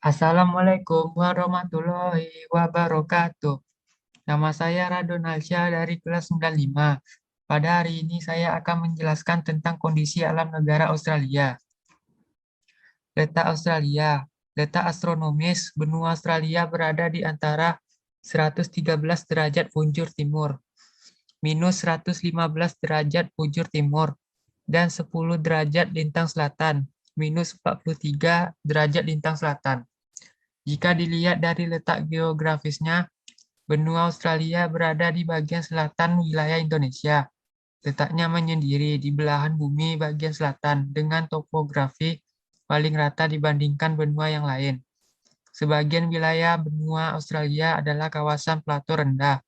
Assalamualaikum warahmatullahi wabarakatuh. Nama saya Radon Alsya dari kelas 95. Pada hari ini saya akan menjelaskan tentang kondisi alam negara Australia. Letak Australia. Letak astronomis benua Australia berada di antara 113 derajat punjur timur, minus 115 derajat punjur timur, dan 10 derajat lintang selatan, minus 43 derajat lintang selatan. Jika dilihat dari letak geografisnya, benua Australia berada di bagian selatan wilayah Indonesia. Letaknya menyendiri di belahan bumi bagian selatan dengan topografi paling rata dibandingkan benua yang lain. Sebagian wilayah benua Australia adalah kawasan plato rendah.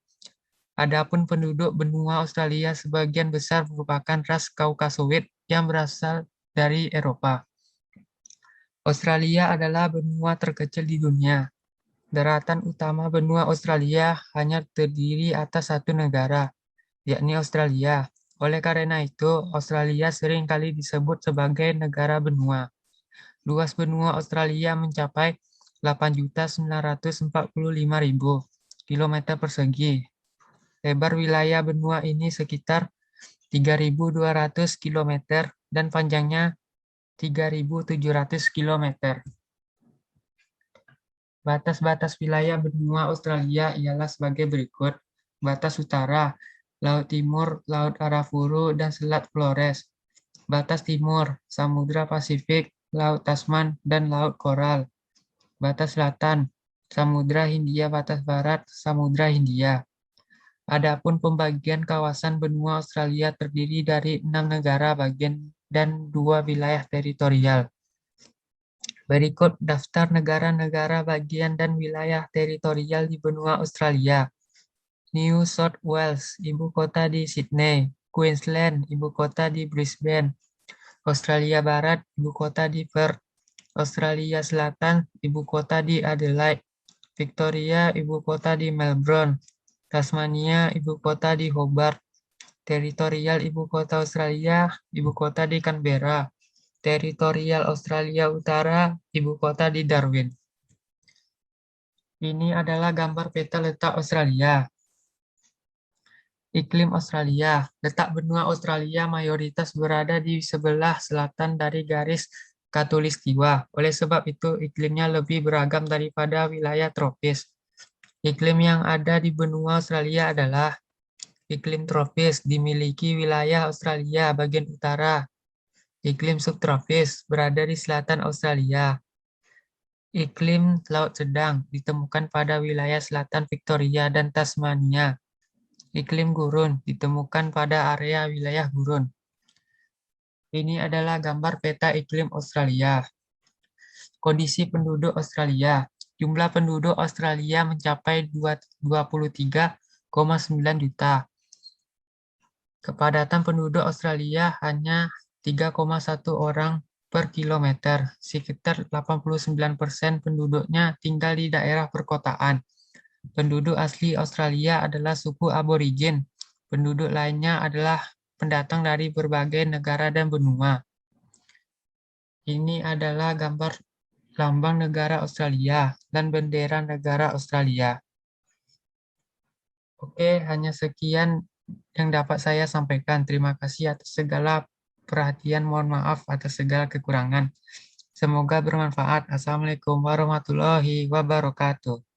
Adapun penduduk benua Australia sebagian besar merupakan ras Kaukasoid yang berasal dari Eropa. Australia adalah benua terkecil di dunia. Daratan utama benua Australia hanya terdiri atas satu negara, yakni Australia. Oleh karena itu, Australia sering kali disebut sebagai negara benua. Luas benua Australia mencapai 8.945.000 km persegi. Lebar wilayah benua ini sekitar 3.200 km dan panjangnya 3.700 km. Batas-batas wilayah benua Australia ialah sebagai berikut. Batas utara, Laut Timur, Laut Arafuru, dan Selat Flores. Batas timur, Samudra Pasifik, Laut Tasman, dan Laut Koral. Batas selatan, Samudra Hindia. Batas barat, Samudra Hindia. Adapun pembagian kawasan benua Australia terdiri dari 6 negara bagian dan 2 wilayah teritorial. Berikut daftar negara-negara bagian dan wilayah teritorial di benua Australia. New South Wales, ibu kota di Sydney. Queensland, ibu kota di Brisbane. Australia Barat, ibu kota di Perth. Australia Selatan, ibu kota di Adelaide. Victoria, ibu kota di Melbourne. Tasmania, ibu kota di Hobart. Teritorial ibu kota Australia, ibu kota di Canberra. Teritorial Australia Utara, ibu kota di Darwin. Ini adalah gambar peta letak Australia. Iklim Australia. Letak benua Australia mayoritas berada di sebelah selatan dari garis khatulistiwa. Oleh sebab itu, iklimnya lebih beragam daripada wilayah tropis. Iklim yang ada di benua Australia adalah iklim tropis, dimiliki wilayah Australia bagian utara. Iklim subtropis berada di selatan Australia. Iklim laut sedang ditemukan pada wilayah selatan Victoria dan Tasmania. Iklim gurun ditemukan pada area wilayah gurun. Ini adalah gambar peta iklim Australia. Kondisi penduduk Australia. Jumlah penduduk Australia mencapai 23,9 juta. Kepadatan penduduk Australia hanya 3,1 orang per kilometer. Sekitar 89% penduduknya tinggal di daerah perkotaan. Penduduk asli Australia adalah suku aborigin. Penduduk lainnya adalah pendatang dari berbagai negara dan benua. Ini adalah gambar lambang negara Australia dan bendera negara Australia. Oke, hanya sekian yang dapat saya sampaikan. Terima kasih atas segala perhatian. Mohon maaf atas segala kekurangan. Semoga bermanfaat. Assalamualaikum warahmatullahi wabarakatuh.